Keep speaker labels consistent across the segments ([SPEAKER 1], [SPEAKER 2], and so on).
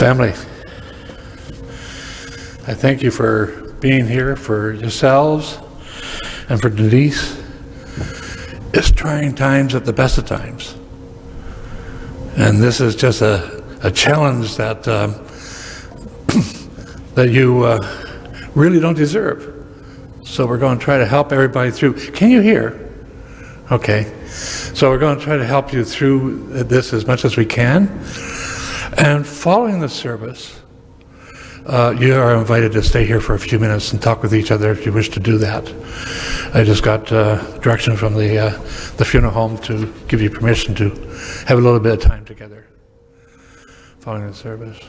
[SPEAKER 1] Family, I thank you for being here, for yourselves, and for Denise. It's trying times at the best of times. And this is just a challenge that that you really don't deserve. So we're going to try to help everybody through. Can you hear? Okay. So we're going to try to help you through this as much as we can. And following the service, you are invited to stay here for a few minutes and talk with each other if you wish to do that. I just got direction from the funeral home to give you permission to have a little bit of time together following the service.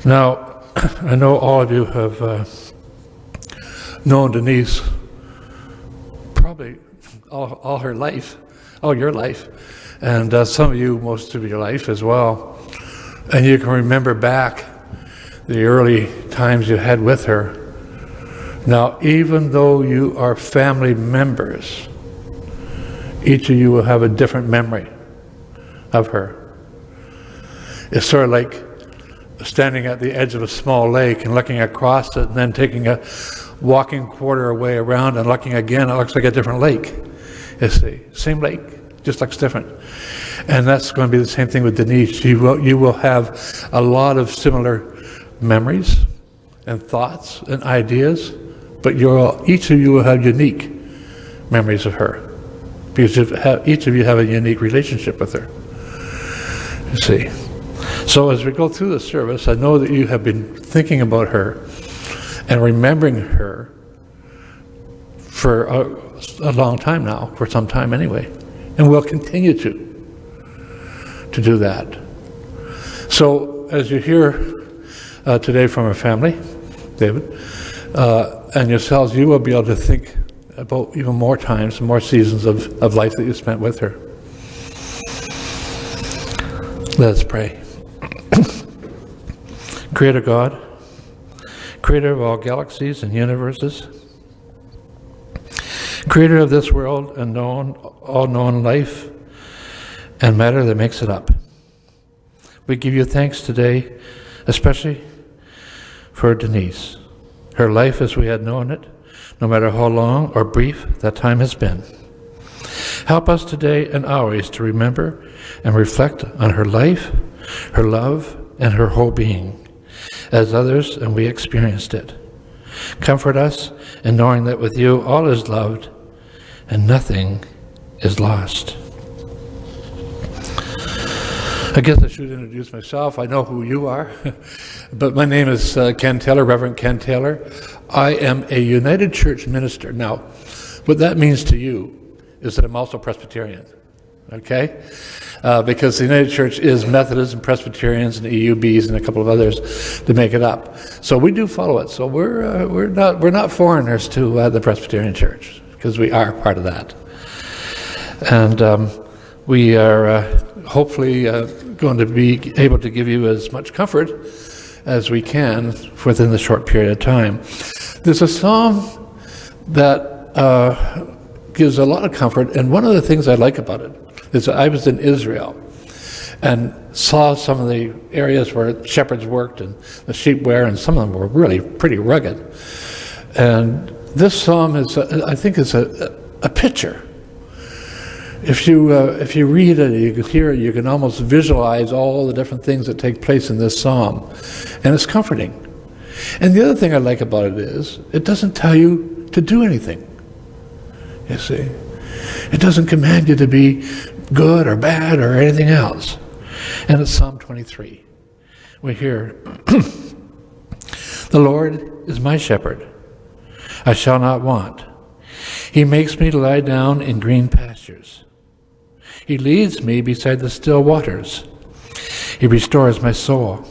[SPEAKER 1] Now, I know all of you have known Denise probably all her life, all your life. And some of you, most of your life as well. And you can remember back the early times you had with her. Now, even though you are family members, each of you will have a different memory of her. It's sort of like standing at the edge of a small lake and looking across it and then taking a walking quarter away around and looking again. It looks like a different lake. You see, same lake. Just looks different. And that's going to be the same thing with Denise. You will have a lot of similar memories and thoughts and ideas, but each of you will have unique memories of her, because each of you have a unique relationship with her. You see. So as we go through the service, I know that you have been thinking about her and remembering her for a long time now, for some time anyway. And we'll continue to do that. So as you hear today from our family, David, and yourselves, you will be able to think about even more times, more seasons of life that you spent with her. Let us pray. Creator God, creator of all galaxies and universes, creator of this world and all known life and matter that makes it up. We give you thanks today, especially for Denise, her life as we had known it, no matter how long or brief that time has been. Help us today and always to remember and reflect on her life, her love, and her whole being, as others and we experienced it. Comfort us in knowing that with you all is loved and nothing is lost. I guess I should introduce myself. I know who you are, but my name is Ken Taylor, Reverend Ken Taylor. I am a United Church minister. Now, what that means to you is that I'm also Presbyterian, okay? Because the United Church is Methodists and Presbyterians and EUBs and a couple of others to make it up. So we do follow it. So we're not foreigners to the Presbyterian Church, because we are part of that. And we are hopefully going to be able to give you as much comfort as we can within the short period of time. There's a psalm that gives a lot of comfort, and one of the things I like about it is that I was in Israel and saw some of the areas where shepherds worked and the sheep were, and some of them were really pretty rugged. And this psalm is, I think, is a picture. If you read it, you can hear it, you can almost visualize all the different things that take place in this psalm, and it's comforting. And the other thing I like about it is it doesn't tell you to do anything. You see, it doesn't command you to be good or bad or anything else. And it's Psalm 23. We hear, the Lord is my shepherd. I shall not want. He makes me to lie down in green pastures. He leads me beside the still waters. He restores my soul.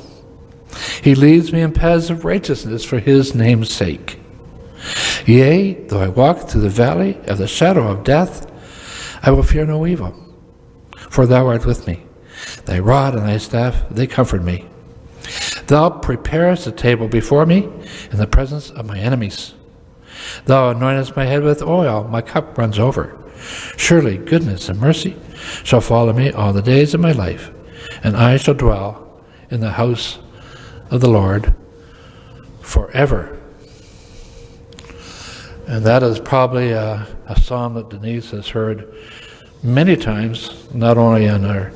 [SPEAKER 1] He leads me in paths of righteousness for his name's sake. Yea, though I walk through the valley of the shadow of death, I will fear no evil, for thou art with me. Thy rod and thy staff, they comfort me. Thou preparest a table before me in the presence of my enemies. Thou anointest my head with oil, my cup runs over. Surely goodness and mercy shall follow me all the days of my life, and I shall dwell in the house of the Lord forever. And that is probably a psalm that Denise has heard many times, not only in her,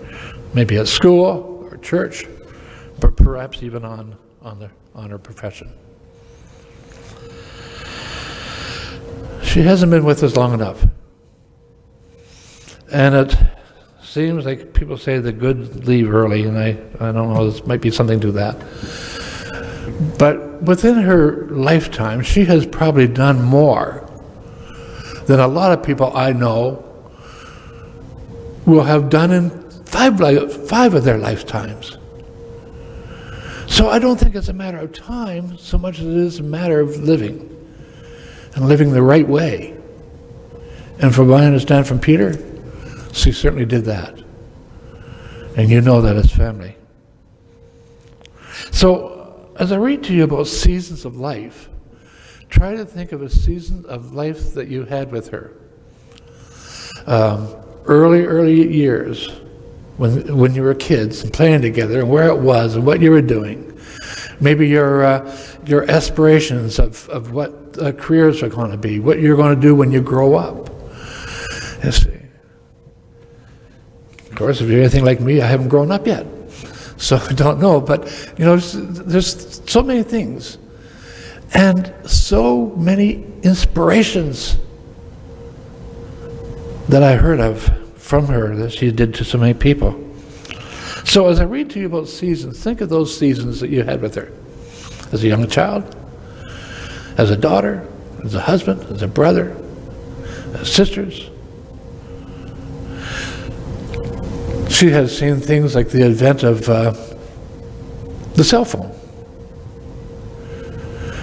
[SPEAKER 1] maybe at school or church, but perhaps even on her profession. She hasn't been with us long enough. And it seems like people say the good leave early, and I don't know, there might be something to that. But within her lifetime, she has probably done more than a lot of people I know will have done in five of their lifetimes. So I don't think it's a matter of time so much as it is a matter of living, and living the right way. And from what I understand from Peter, she certainly did that. And you know that as family. So as I read to you about seasons of life, try to think of a season of life that you had with her. Early years, when you were kids and playing together, and where it was and what you were doing. Maybe your aspirations of what careers are going to be, what you're going to do when you grow up. You see. Of course, if you're anything like me, I haven't grown up yet, so I don't know. But you know, there's so many things, and so many inspirations that I heard of from her that she did to so many people. So as I read to you about seasons, think of those seasons that you had with her. As a young child, as a daughter, as a husband, as a brother, as sisters. She has seen things like the advent of the cell phone.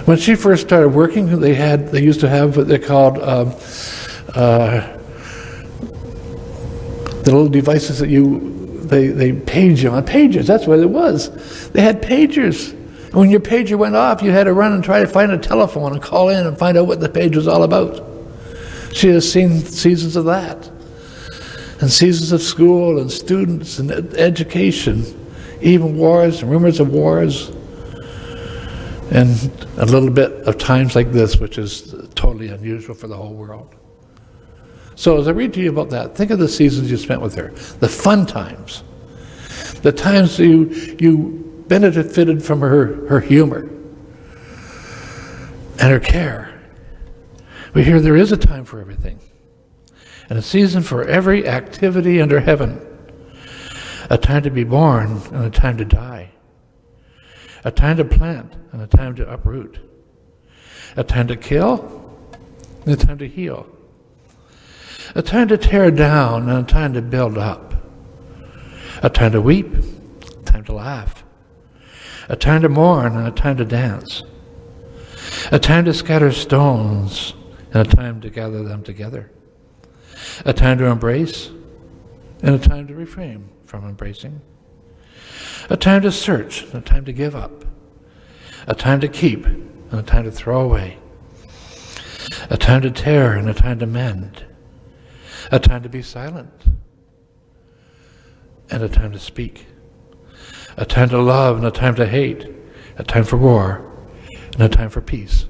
[SPEAKER 1] When she first started working, they used to have what they called the little devices that they page you on. Pagers, that's what it was. They had pagers. And when your pager went off, you had to run and try to find a telephone and call in and find out what the page was all about. She has seen seasons of that. And seasons of school and students and education, even wars and rumors of wars. And a little bit of times like this, which is totally unusual for the whole world. So as I read to you about that, think of the seasons you spent with her, the fun times, the times you benefited from her humor and her care. We hear there is a time for everything, and a season for every activity under heaven, a time to be born and a time to die, a time to plant and a time to uproot, a time to kill and a time to heal, a time to tear down and a time to build up, a time to weep, a time to laugh, a time to mourn and a time to dance, a time to scatter stones and a time to gather them together, a time to embrace and a time to refrain from embracing, a time to search and a time to give up, a time to keep and a time to throw away, a time to tear and a time to mend, a time to be silent and a time to speak, a time to love and a time to hate, a time for war and a time for peace.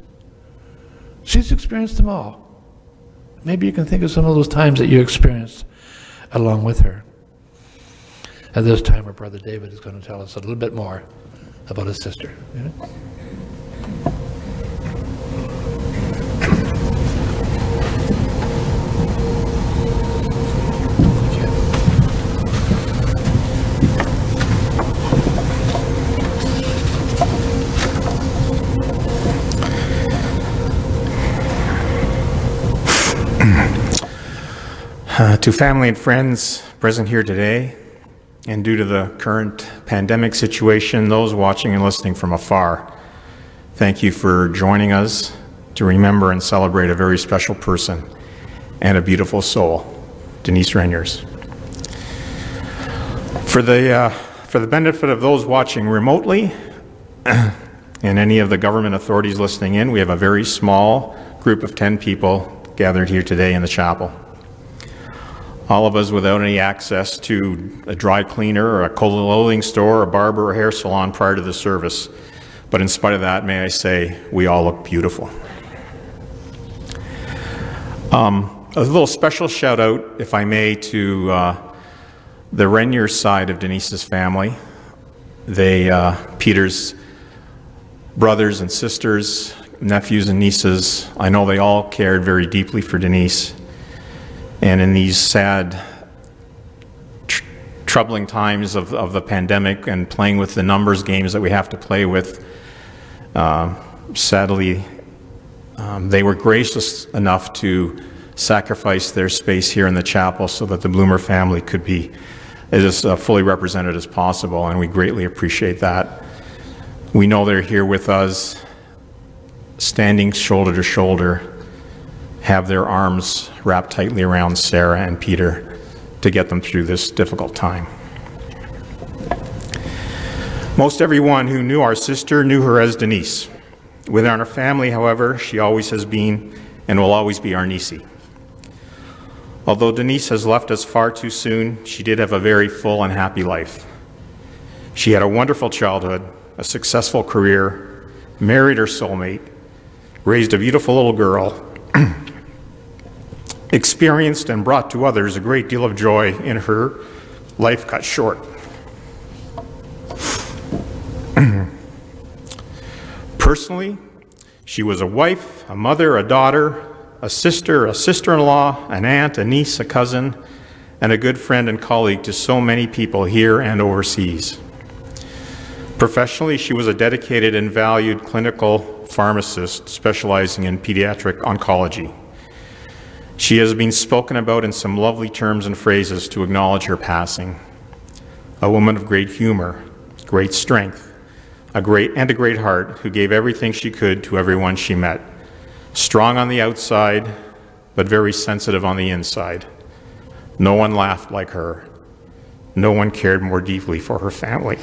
[SPEAKER 1] She's experienced them all. Maybe you can think of some of those times that you experienced along with her. At this time, our brother David is going to tell us a little bit more about his sister. You know?
[SPEAKER 2] To family and friends present here today, and due to the current pandemic situation, those watching and listening from afar, thank you for joining us to remember and celebrate a very special person and a beautiful soul, Denise Reniers. For the benefit of those watching remotely and any of the government authorities listening in, we have a very small group of 10 people gathered here today in the chapel. All of us without any access to a dry cleaner or a clothing store, a barber or hair salon prior to the service. But in spite of that, may I say, we all look beautiful. A little special shout out, if I may, to the Reniers side of Denise's family. They, Peter's brothers and sisters, nephews and nieces, I know they all cared very deeply for Denise. And in these sad, troubling times of the pandemic and playing with the numbers games that we have to play with, sadly, they were gracious enough to sacrifice their space here in the chapel so that the Bloomer family could be as fully represented as possible, and we greatly appreciate that. We know they're here with us, standing shoulder to shoulder, have their arms wrapped tightly around Sarah and Peter to get them through this difficult time. Most everyone who knew our sister knew her as Denise. Within our family, however, she always has been and will always be our niecey. Although Denise has left us far too soon, she did have a very full and happy life. She had a wonderful childhood, a successful career, married her soulmate, raised a beautiful little girl, experienced and brought to others a great deal of joy in her life cut short. Personally, she was a wife, a mother, a daughter, a sister-in-law, an aunt, a niece, a cousin, and a good friend and colleague to so many people here and overseas. Professionally, she was a dedicated and valued clinical pharmacist specializing in pediatric oncology. She has been spoken about in some lovely terms and phrases to acknowledge her passing. A woman of great humor, great strength, a great heart who gave everything she could to everyone she met. Strong on the outside, but very sensitive on the inside. No one laughed like her. No one cared more deeply for her family.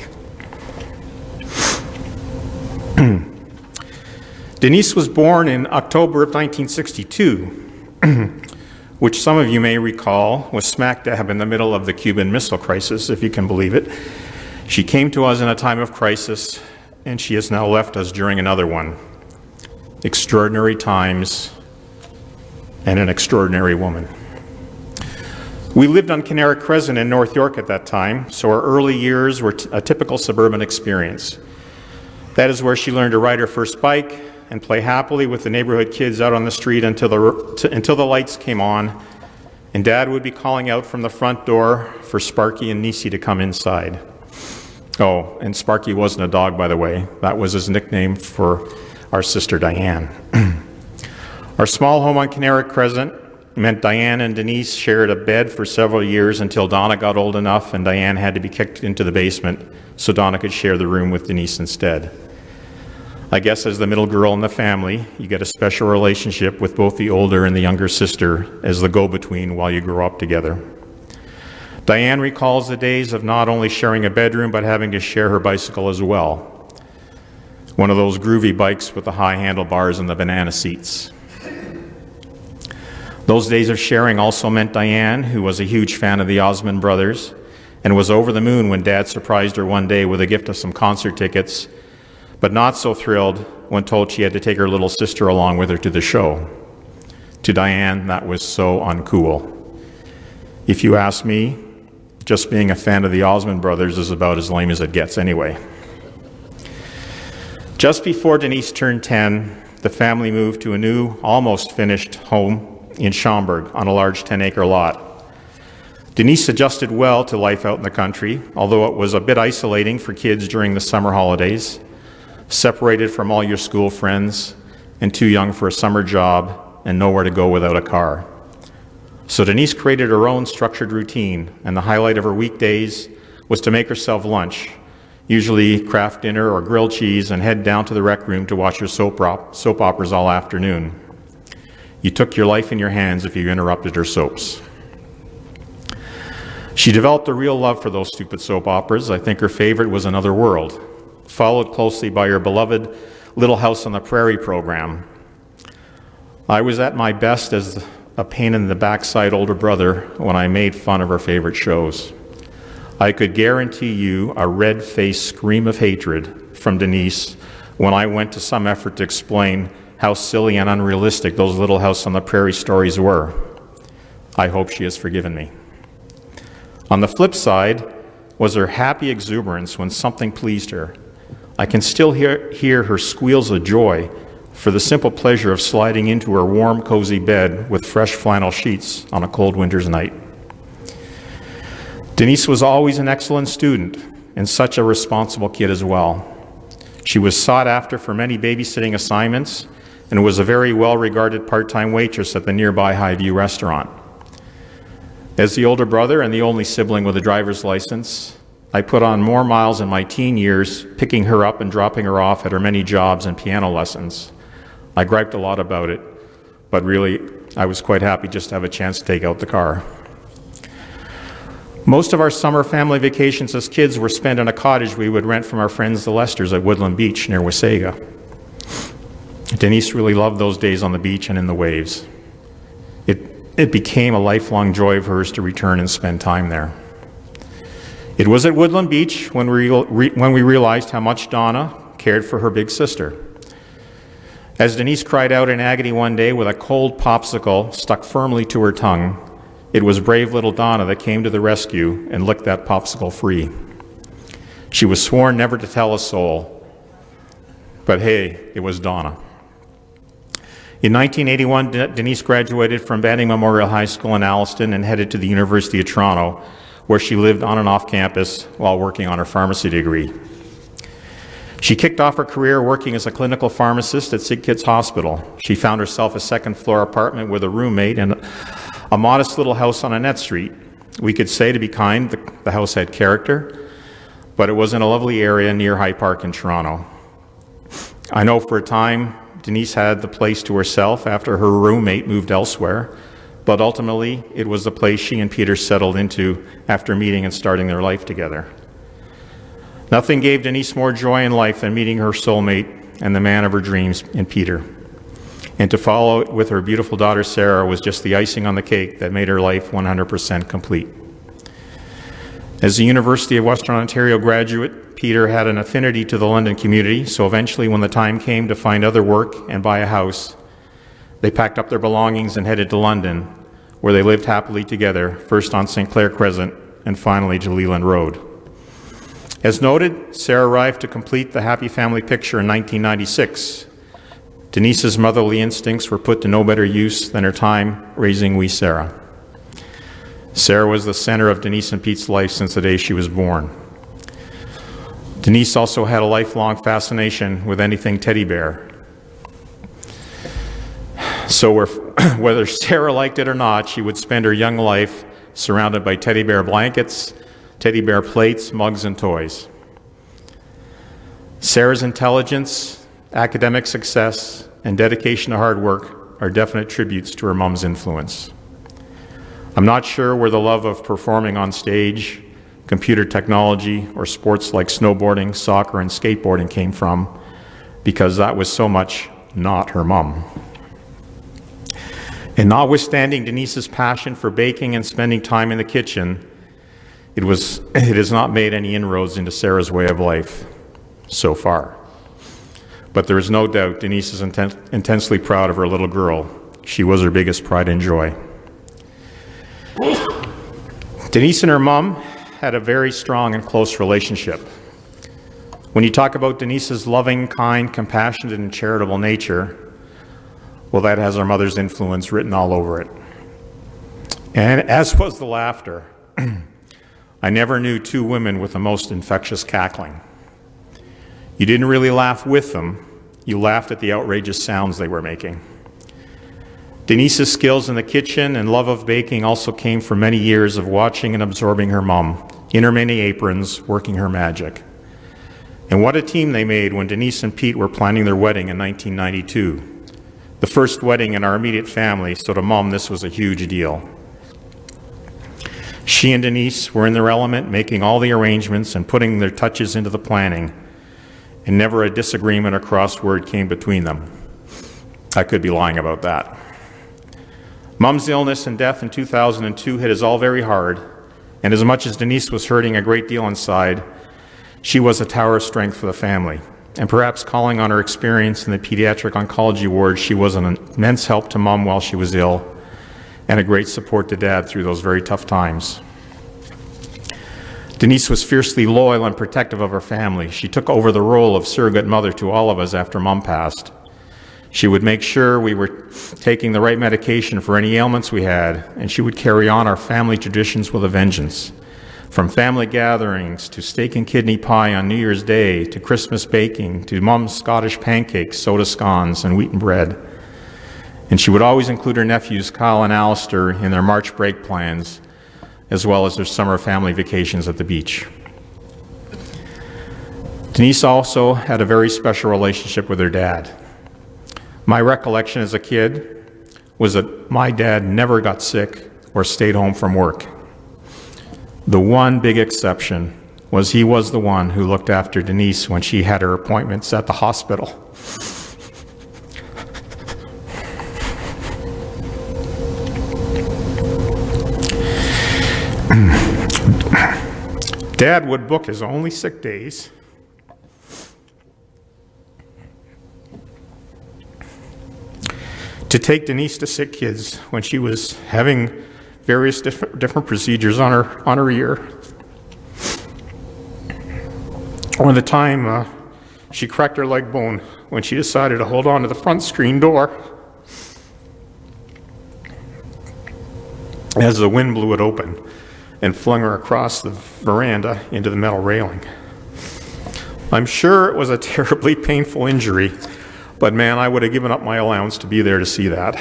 [SPEAKER 2] Denise was born in October of 1962. Which some of you may recall was smack dab in the middle of the Cuban Missile Crisis, if you can believe it. She came to us in a time of crisis, and she has now left us during another one. Extraordinary times and an extraordinary woman. We lived on Canara Crescent in North York at that time, so our early years were a typical suburban experience. That is where she learned to ride her first bike and play happily with the neighborhood kids out on the street until the lights came on, and Dad would be calling out from the front door for Sparky and Niecy to come inside. Oh, and Sparky wasn't a dog, by the way. That was his nickname for our sister Diane. Our small home on Canara Crescent meant Diane and Denise shared a bed for several years until Donna got old enough and Diane had to be kicked into the basement so Donna could share the room with Denise instead. I guess as the middle girl in the family, you get a special relationship with both the older and the younger sister as the go-between while you grow up together. Diane recalls the days of not only sharing a bedroom, but having to share her bicycle as well. One of those groovy bikes with the high handlebars and the banana seats. Those days of sharing also meant Diane, who was a huge fan of the Osmond brothers, and was over the moon when Dad surprised her one day with a gift of some concert tickets, but not so thrilled when told she had to take her little sister along with her to the show. To Diane, that was so uncool. If you ask me, just being a fan of the Osmond brothers is about as lame as it gets anyway. Just before Denise turned 10, the family moved to a new, almost finished home in Schaumburg on a large 10-acre lot. Denise adjusted well to life out in the country, although it was a bit isolating for kids during the summer holidays, separated from all your school friends, and too young for a summer job, and nowhere to go without a car. So Denise created her own structured routine, and the highlight of her weekdays was to make herself lunch, usually Kraft dinner or grilled cheese, and head down to the rec room to watch her soap operas all afternoon. You took your life in your hands if you interrupted her soaps. She developed a real love for those stupid soap operas. I think her favorite was Another World, followed closely by her beloved Little House on the Prairie program. I was at my best as a pain in the backside older brother when I made fun of her favorite shows. I could guarantee you a red-faced scream of hatred from Denise when I went to some effort to explain how silly and unrealistic those Little House on the Prairie stories were. I hope she has forgiven me. On the flip side was her happy exuberance when something pleased her. I can still hear her squeals of joy for the simple pleasure of sliding into her warm, cozy bed with fresh flannel sheets on a cold winter's night. Denise was always an excellent student and such a responsible kid as well. She was sought after for many babysitting assignments and was a very well-regarded part-time waitress at the nearby Highview restaurant. As the older brother and the only sibling with a driver's license, I put on more miles in my teen years, picking her up and dropping her off at her many jobs and piano lessons. I griped a lot about it, but really, I was quite happy just to have a chance to take out the car. Most of our summer family vacations as kids were spent in a cottage we would rent from our friends the Lesters at Woodland Beach near Wasaga. Denise really loved those days on the beach and in the waves. It became a lifelong joy of hers to return and spend time there. It was at Woodland Beach when we realized how much Donna cared for her big sister. As Denise cried out in agony one day with a cold popsicle stuck firmly to her tongue, it was brave little Donna that came to the rescue and licked that popsicle free. She was sworn never to tell a soul, but hey, it was Donna. In 1981, Denise graduated from Banning Memorial High School in Alliston and headed to the University of Toronto, where she lived on and off campus while working on her pharmacy degree. She kicked off her career working as a clinical pharmacist at SickKids Hospital. She found herself a second-floor apartment with a roommate and a modest little house on Annette Street. We could say, to be kind, the house had character, but it was in a lovely area near High Park in Toronto. I know for a time Denise had the place to herself after her roommate moved elsewhere, but ultimately it was the place she and Peter settled into after meeting and starting their life together. Nothing gave Denise more joy in life than meeting her soulmate and the man of her dreams in Peter. And to follow it with her beautiful daughter Sarah was just the icing on the cake that made her life 100% complete. As a University of Western Ontario graduate, Peter had an affinity to the London community, so eventually when the time came to find other work and buy a house, they packed up their belongings and headed to London, where they lived happily together, first on St. Clair Crescent and finally to Leland Road. As noted, Sarah arrived to complete the happy family picture in 1996. Denise's motherly instincts were put to no better use than her time raising wee Sarah. Sarah was the center of Denise and Pete's life since the day she was born. Denise also had a lifelong fascination with anything teddy bear. So whether Sarah liked it or not, she would spend her young life surrounded by teddy bear blankets, teddy bear plates, mugs, and toys. Sarah's intelligence, academic success, and dedication to hard work are definite tributes to her mom's influence. I'm not sure where the love of performing on stage, computer technology, or sports like snowboarding, soccer, and skateboarding came from, because that was so much not her mom. And notwithstanding Denise's passion for baking and spending time in the kitchen, it has not made any inroads into Sarah's way of life so far. But there is no doubt Denise is intensely proud of her little girl. She was her biggest pride and joy. Denise and her mom had a very strong and close relationship. When you talk about Denise's loving, kind, compassionate, and charitable nature, well, that has her mother's influence written all over it. And as was the laughter. I never knew two women with the most infectious cackling. You didn't really laugh with them, you laughed at the outrageous sounds they were making. Denise's skills in the kitchen and love of baking also came from many years of watching and absorbing her mom, in her many aprons, working her magic. And what a team they made when Denise and Pete were planning their wedding in 1992. The first wedding in our immediate family, so to Mom, this was a huge deal. She and Denise were in their element, making all the arrangements and putting their touches into the planning, and never a disagreement or crossword came between them. I could be lying about that. Mom's illness and death in 2002 hit us all very hard, and as much as Denise was hurting a great deal inside, she was a tower of strength for the family. And perhaps calling on her experience in the pediatric oncology ward, she was an immense help to Mom while she was ill, and a great support to Dad through those very tough times. Denise was fiercely loyal and protective of her family. She took over the role of surrogate mother to all of us after Mom passed. She would make sure we were taking the right medication for any ailments we had, and she would carry on our family traditions with a vengeance. From family gatherings, to steak and kidney pie on New Year's Day, to Christmas baking, to Mom's Scottish pancakes, soda scones, and wheaten bread. And she would always include her nephews, Kyle and Alistair, in their March break plans, as well as their summer family vacations at the beach. Denise also had a very special relationship with her dad. My recollection as a kid was that my dad never got sick or stayed home from work. The one big exception was he was the one who looked after Denise when she had her appointments at the hospital. Dad would book his only sick days to take Denise to sick kids when she was having various different procedures on her ear. Or the time she cracked her leg bone when she decided to hold on to the front screen door as the wind blew it open and flung her across the veranda into the metal railing. I'm sure it was a terribly painful injury, but man, I would have given up my allowance to be there to see that.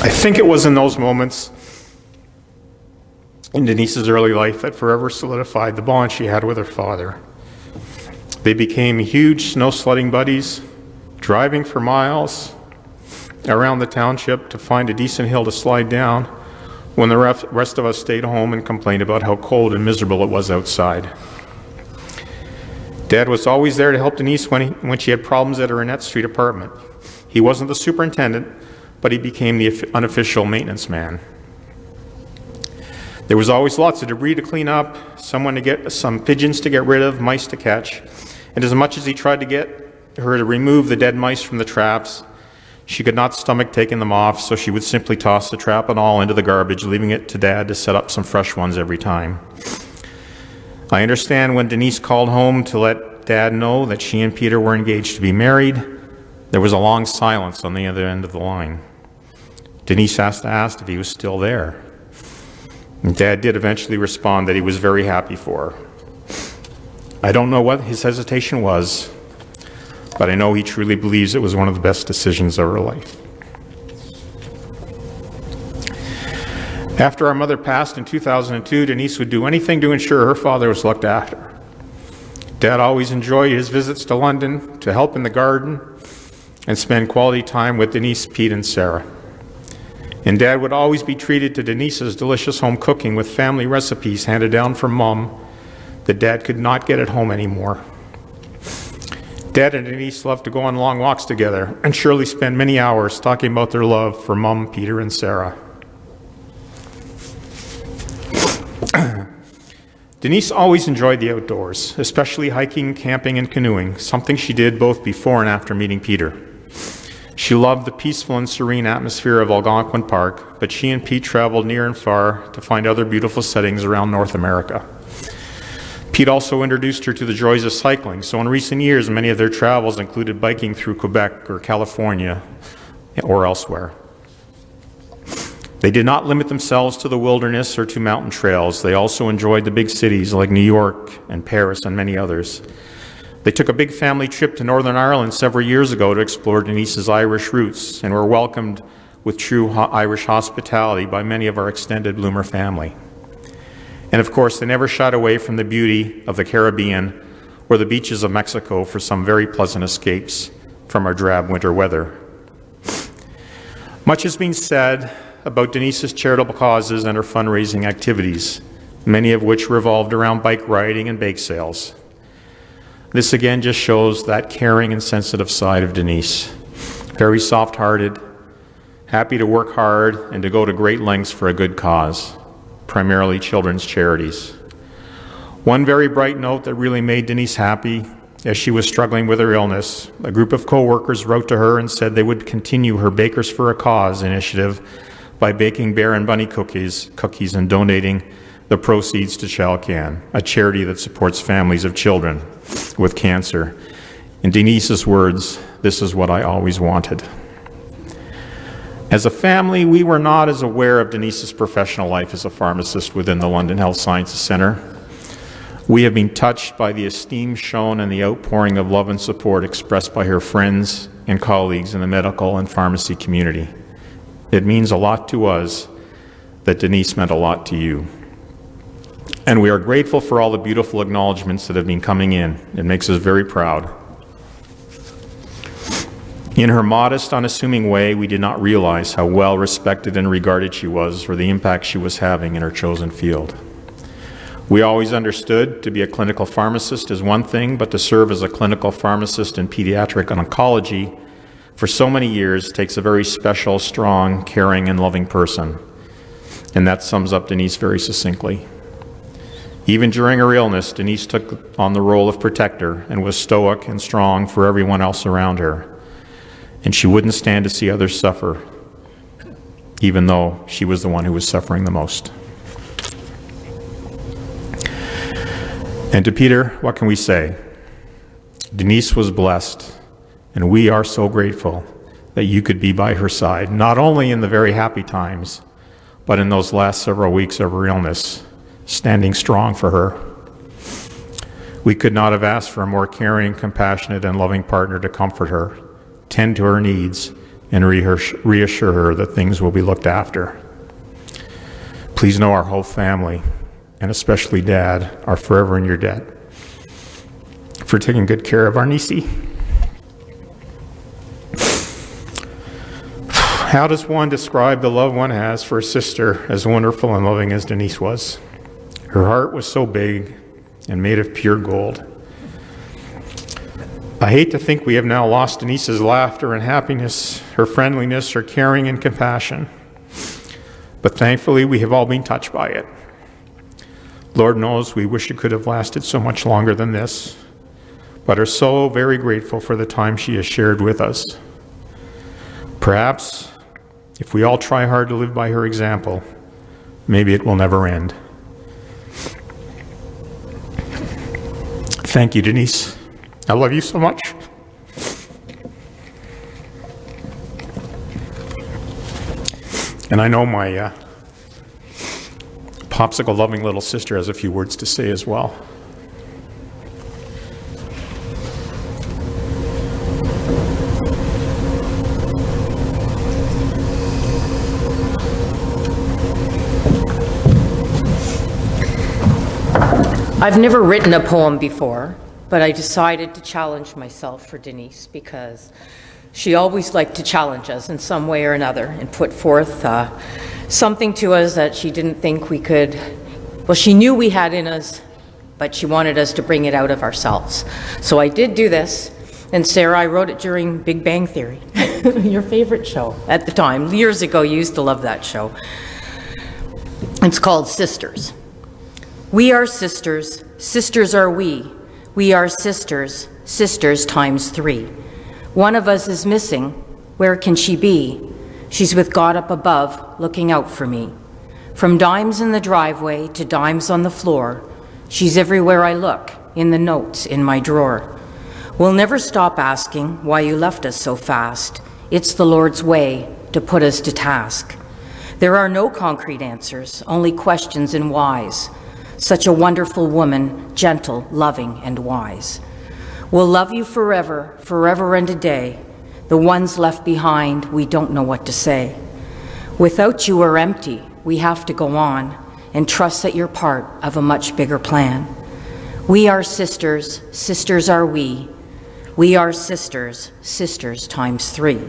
[SPEAKER 2] I think it was in those moments in Denise's early life that forever solidified the bond she had with her father. They became huge snow sledding buddies, driving for miles around the township to find a decent hill to slide down when the rest of us stayed home and complained about how cold and miserable it was outside. Dad was always there to help Denise when she had problems at her Annette Street apartment. He wasn't the superintendent, but he became the unofficial maintenance man. There was always lots of debris to clean up, some pigeons to get rid of, mice to catch, and as much as he tried to get her to remove the dead mice from the traps, she could not stomach taking them off, so she would simply toss the trap and all into the garbage, leaving it to Dad to set up some fresh ones every time. I understand when Denise called home to let Dad know that she and Peter were engaged to be married, there was a long silence on the other end of the line. Denise asked if he was still there. And Dad did eventually respond that he was very happy for her. I don't know what his hesitation was, but I know he truly believes it was one of the best decisions of her life. After our mother passed in 2002, Denise would do anything to ensure her father was looked after. Dad always enjoyed his visits to London to help in the garden and spend quality time with Denise, Pete, and Sarah. And Dad would always be treated to Denise's delicious home cooking with family recipes handed down from Mom that Dad could not get at home anymore. Dad and Denise loved to go on long walks together and surely spend many hours talking about their love for Mom, Peter, and Sarah. Denise always enjoyed the outdoors, especially hiking, camping, and canoeing, something she did both before and after meeting Peter. She loved the peaceful and serene atmosphere of Algonquin Park, but she and Pete traveled near and far to find other beautiful settings around North America. Pete also introduced her to the joys of cycling, so in recent years, many of their travels included biking through Quebec or California or elsewhere. They did not limit themselves to the wilderness or to mountain trails. They also enjoyed the big cities like New York and Paris and many others. They took a big family trip to Northern Ireland several years ago to explore Denise's Irish roots and were welcomed with true Irish hospitality by many of our extended Bloomer family. And of course, they never shied away from the beauty of the Caribbean or the beaches of Mexico for some very pleasant escapes from our drab winter weather. Much has been said about Denise's charitable causes and her fundraising activities, many of which revolved around bike riding and bake sales. This again just shows that caring and sensitive side of Denise. Very soft-hearted, happy to work hard and to go to great lengths for a good cause, primarily children's charities. One very bright note that really made Denise happy as she was struggling with her illness, a group of co-workers wrote to her and said they would continue her Bakers for a Cause initiative by baking Bear and Bunny cookies and donating the proceeds to ChildCan, a charity that supports families of children with cancer. In Denise's words, "This is what I always wanted." As a family, we were not as aware of Denise's professional life as a pharmacist within the London Health Sciences Centre. We have been touched by the esteem shown and the outpouring of love and support expressed by her friends and colleagues in the medical and pharmacy community. It means a lot to us that Denise meant a lot to you. And we are grateful for all the beautiful acknowledgments that have been coming in. It makes us very proud. In her modest, unassuming way, we did not realize how well respected and regarded she was for the impact she was having in her chosen field. We always understood to be a clinical pharmacist is one thing, but to serve as a clinical pharmacist in pediatric oncology for so many years takes a very special, strong, caring, and loving person. And that sums up Denise very succinctly. Even during her illness, Denise took on the role of protector and was stoic and strong for everyone else around her. And she wouldn't stand to see others suffer, even though she was the one who was suffering the most. And to Peter, what can we say? Denise was blessed, and we are so grateful that you could be by her side, not only in the very happy times, but in those last several weeks of her illness, standing strong for her. We could not have asked for a more caring, compassionate, and loving partner to comfort her, tend to her needs, and reassure her that things will be looked after. Please know our whole family, and especially Dad, are forever in your debt for taking good care of our niecey. How does one describe the love one has for a sister as wonderful and loving as Denise was? Her heart was so big and made of pure gold. I hate to think we have now lost Denise's laughter and happiness, her friendliness, her caring and compassion. But thankfully, we have all been touched by it. Lord knows we wish it could have lasted so much longer than this, but are so very grateful for the time she has shared with us. Perhaps, if we all try hard to live by her example, maybe it will never end. Thank you, Denise. I love you so much. And I know my popsicle-loving little sister has a few words to say as well.
[SPEAKER 3] I've never written a poem before, but I decided to challenge myself for Denise because she always liked to challenge us in some way or another and put forth something to us that she didn't think we could, well, she knew we had in us, but she wanted us to bring it out of ourselves. So I did do this, and Sarah, I wrote it during Big Bang Theory, your favorite show at the time. Years ago, you used to love that show. It's called Sisters. We are sisters, sisters are we. We are sisters, sisters times 3. One of us is missing. Where can she be? She's with God up above, looking out for me. From dimes in the driveway to dimes on the floor, she's everywhere I look, in the notes in my drawer. We'll never stop asking why you left us so fast. It's the Lord's way to put us to task. There are no concrete answers, only questions and whys. Such a wonderful woman, gentle, loving, and wise. We'll love you forever, forever and a day. The ones left behind, we don't know what to say. Without you, we're empty. We have to go on and trust that you're part of a much bigger plan. We are sisters, sisters are we. We are sisters, sisters times 3.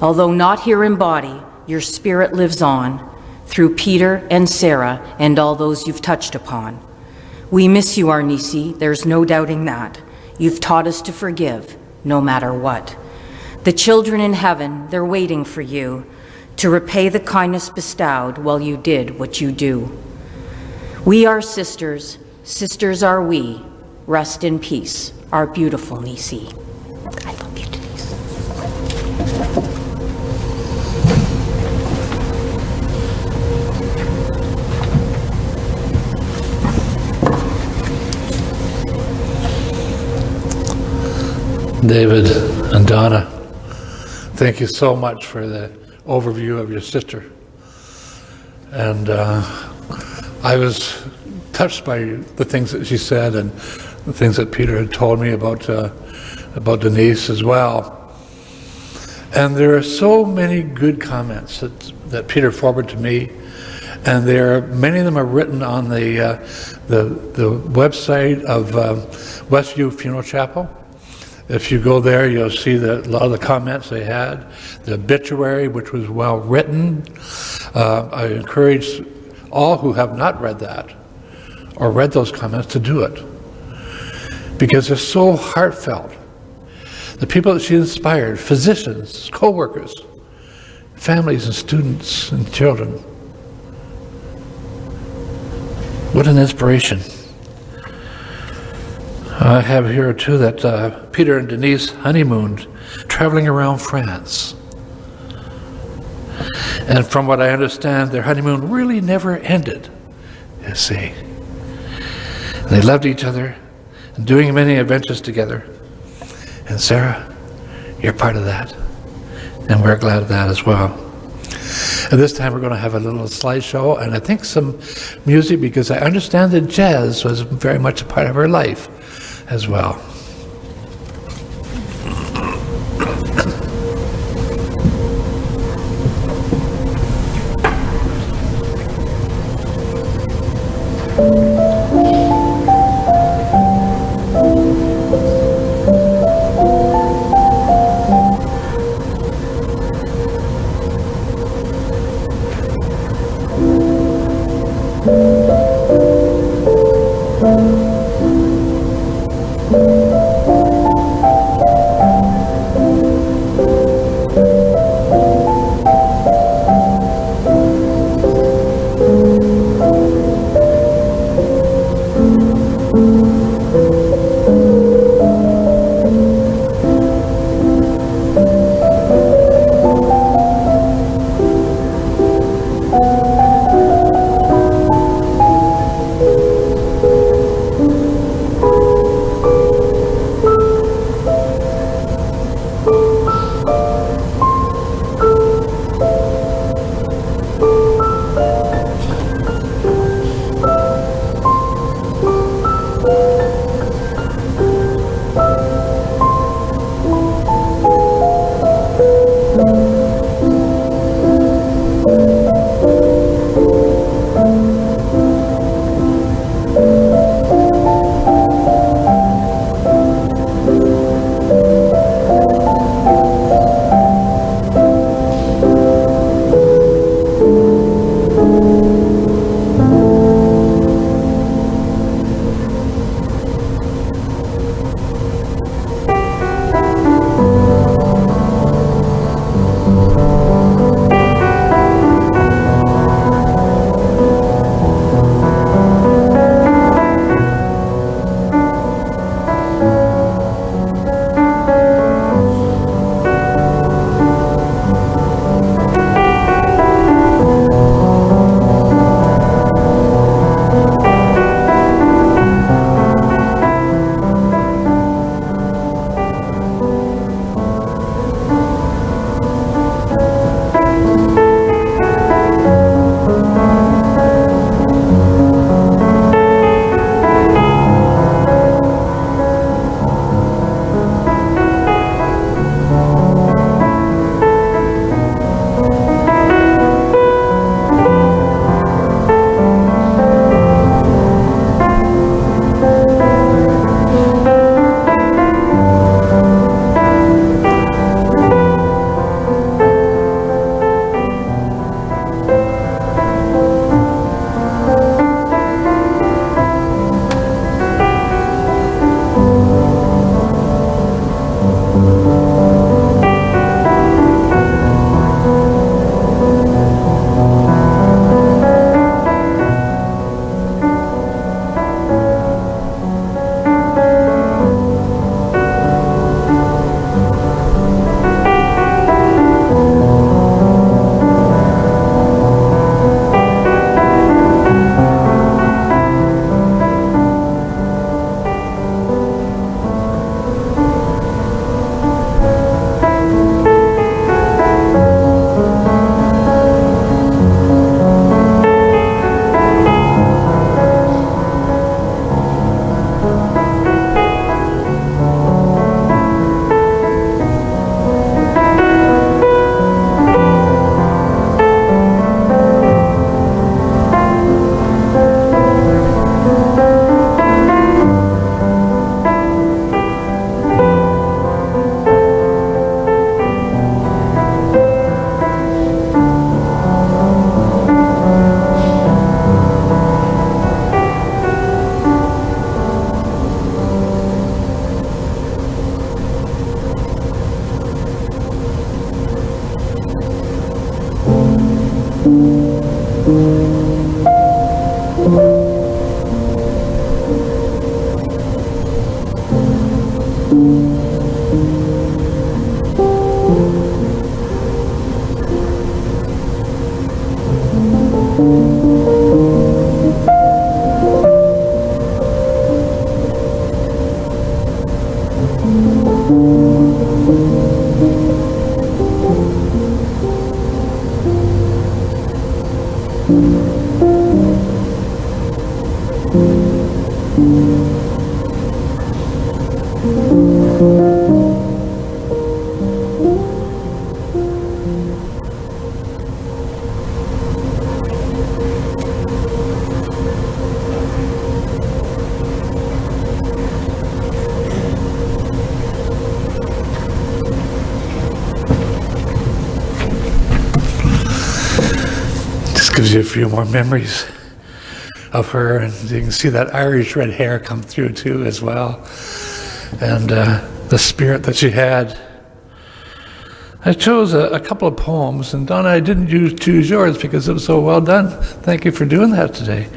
[SPEAKER 3] Although not here in body, your spirit lives on through Peter and Sarah and all those you've touched upon. We miss you, Arnisi, there's no doubting that. You've taught us to forgive, no matter what. The children in heaven, they're waiting for you to repay the kindness bestowed while you did what you do. We are sisters, sisters are we. Rest in peace, our beautiful Nisi. I love you, Denise.
[SPEAKER 1] David and Donna, thank you so much for the overview of your sister. And I was touched by the things that she said and the things that Peter had told me about Denise as well. And there are so many good comments that Peter forwarded to me, and many of them are written on the website of Westview Funeral Chapel. If you go there, you'll see a lot of the comments they had. The obituary, which was well written. I encourage all who have not read that or read those comments to do it, because they're so heartfelt. The people that she inspired, physicians, co-workers, families and students and children. What an inspiration. I have here too that Peter and Denise honeymooned, traveling around France. And from what I understand, their honeymoon really never ended, you see. They loved each other and doing many adventures together. And Sarah, you're part of that. And we're glad of that as well. And this time we're going to have a little slideshow and I think some music, because I understand that jazz was very much a part of her life as well. Gives you a few more memories of her, and you can see that Irish red hair come through too as well, and the spirit that she had. I chose a couple of poems, and Donna, I didn't choose yours because it was so well done. Thank you for doing that today.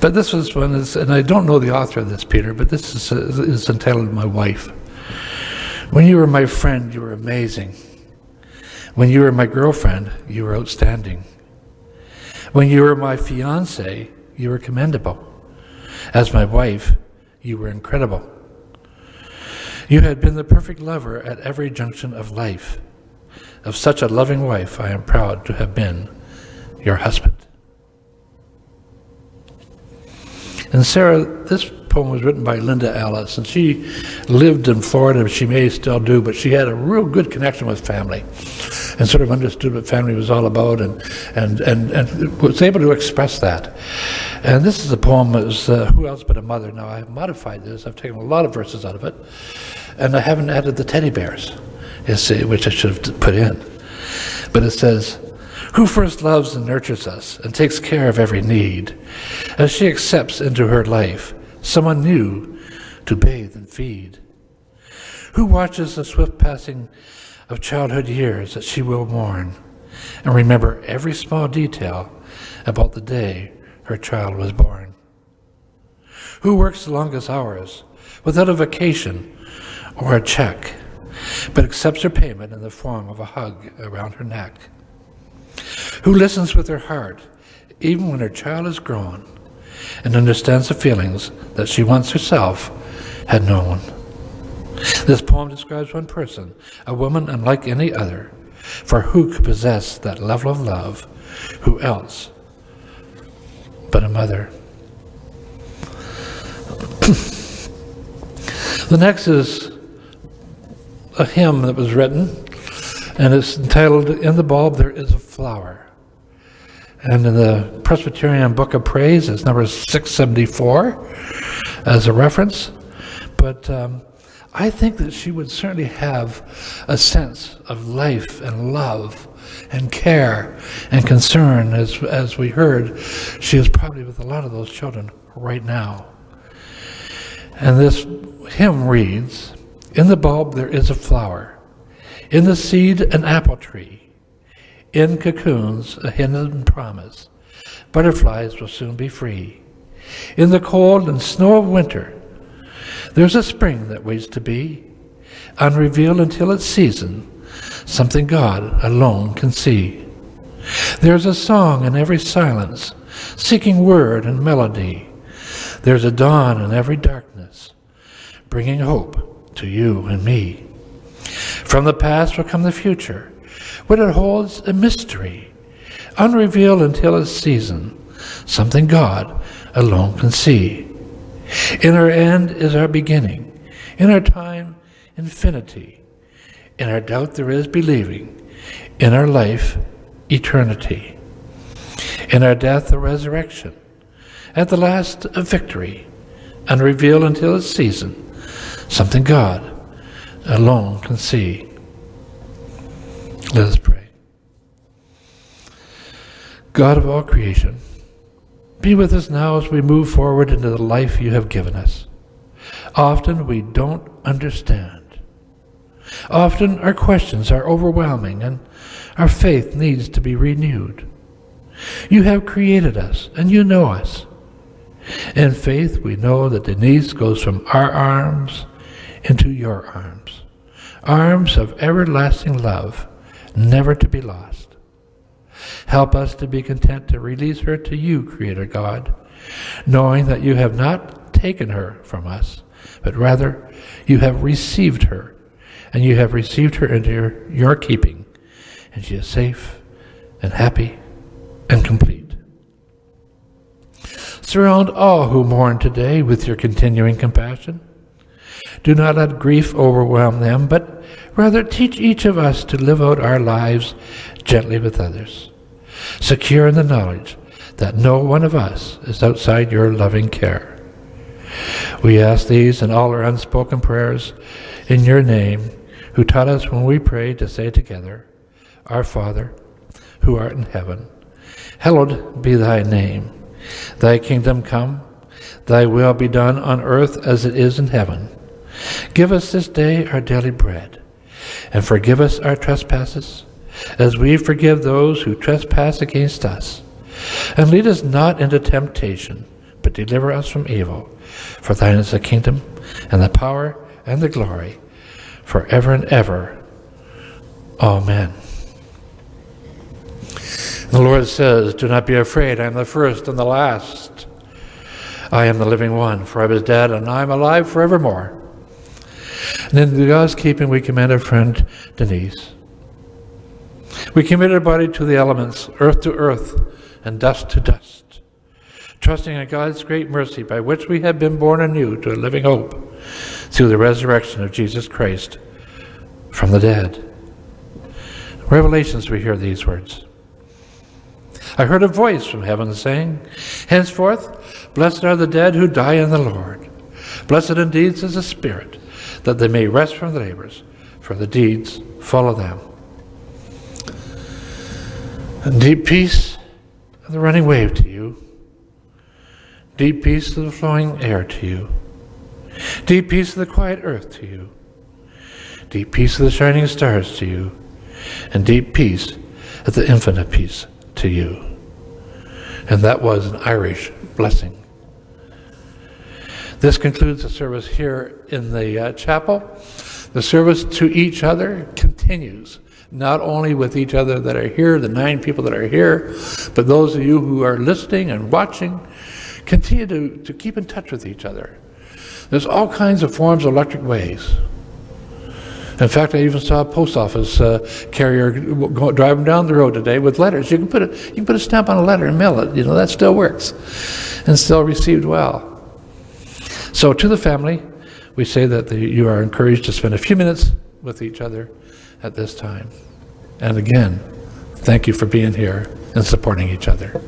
[SPEAKER 1] But this was one, and I don't know the author of this, Peter, but this is entitled My Wife. When you were my friend, you were amazing. When you were my girlfriend, you were outstanding. When you were my fiancé, you were commendable. As my wife, you were incredible. You had been the perfect lover at every junction of life. Of such a loving wife, I am proud to have been your husband. And Sarah, this poem was written by Linda Ellis, and she lived in Florida. She may still do, but she had a real good connection with family and sort of understood what family was all about, and was able to express that. And this is a poem that was Who Else But a Mother. Now, I've modified this. I've taken a lot of verses out of it, and I haven't added the teddy bears, you see, which I should have put in. But it says, who first loves and nurtures us and takes care of every need, as she accepts into her life someone new to bathe and feed? Who watches the swift passing of childhood years that she will mourn, and remember every small detail about the day her child was born? Who works the longest hours without a vacation or a check, but accepts her payment in the form of a hug around her neck? Who listens with her heart even when her child is grown, and understands the feelings that she once herself had known? This poem describes one person, a woman unlike any other, for who could possess that level of love? Who else but a mother? The next is a hymn that was written, and it's entitled, In the Bulb There Is a Flower. And in the Presbyterian Book of Praise, it's number 674 as a reference. But I think that she would certainly have a sense of life and love and care and concern. As we heard, she is probably with a lot of those children right now. And this hymn reads, in the bulb there is a flower, in the seed an apple tree, in cocoons a hidden promise, butterflies will soon be free. In the cold and snow of winter, there's a spring that waits to be, unrevealed until its season, something God alone can see. There's a song in every silence, seeking word and melody. There's a dawn in every darkness, bringing hope to you and me. From the past will come the future, what it holds a mystery, unrevealed until its season, something God alone can see. In our end is our beginning, in our time, infinity. In our doubt there is believing, in our life, eternity. In our death, a resurrection, at the last, a victory, unrevealed until its season, something God alone can see. Let us pray. God of all creation, be with us now as we move forward into the life you have given us. Often we don't understand. Often our questions are overwhelming and our faith needs to be renewed. You have created us and you know us. In faith we know that Denise goes from our arms into your arms, arms of everlasting love, never to be lost. Help us to be content to release her to you, Creator God, knowing that you have not taken her from us, but rather you have received her, and you have received her into your keeping, and she is safe and happy and complete. Surround all who mourn today with your continuing compassion. Do not let grief overwhelm them, but rather teach each of us to live out our lives gently with others, secure in the knowledge that no one of us is outside your loving care. We ask these and all our unspoken prayers in your name, who taught us when we pray to say together, Our Father, who art in heaven, hallowed be thy name. Thy kingdom come, thy will be done on earth as it is in heaven. Give us this day our daily bread, and forgive us our trespasses, as we forgive those who trespass against us. And lead us not into temptation, but deliver us from evil. For thine is the kingdom, and the power, and the glory, forever and ever. Amen. The Lord says, Do not be afraid, I am the first and the last. I am the living one, for I was dead, and I am alive forevermore. And in God's keeping, we commend our friend Denise. We commit our body to the elements, earth to earth, and dust to dust, trusting in God's great mercy by which we have been born anew to a living hope through the resurrection of Jesus Christ from the dead. In Revelations, we hear these words. I heard a voice from heaven saying, Henceforth, blessed are the dead who die in the Lord. Blessed indeed is the spirit, that they may rest from their labors, for the deeds follow them. And deep peace of the running wave to you. Deep peace of the flowing air to you. Deep peace of the quiet earth to you. Deep peace of the shining stars to you. And deep peace of the infinite peace to you. And that was an Irish blessing. This concludes the service here in the chapel. The service to each other continues, not only with each other that are here, the 9 people that are here, but those of you who are listening and watching, continue to keep in touch with each other. There's all kinds of forms of electric ways. In fact, I even saw a post office carrier driving down the road today with letters. You can put a stamp on a letter and mail it. You know, that still works and still received well. So to the family, we say that you are encouraged to spend a few minutes with each other at this time. And again, thank you for being here and supporting each other.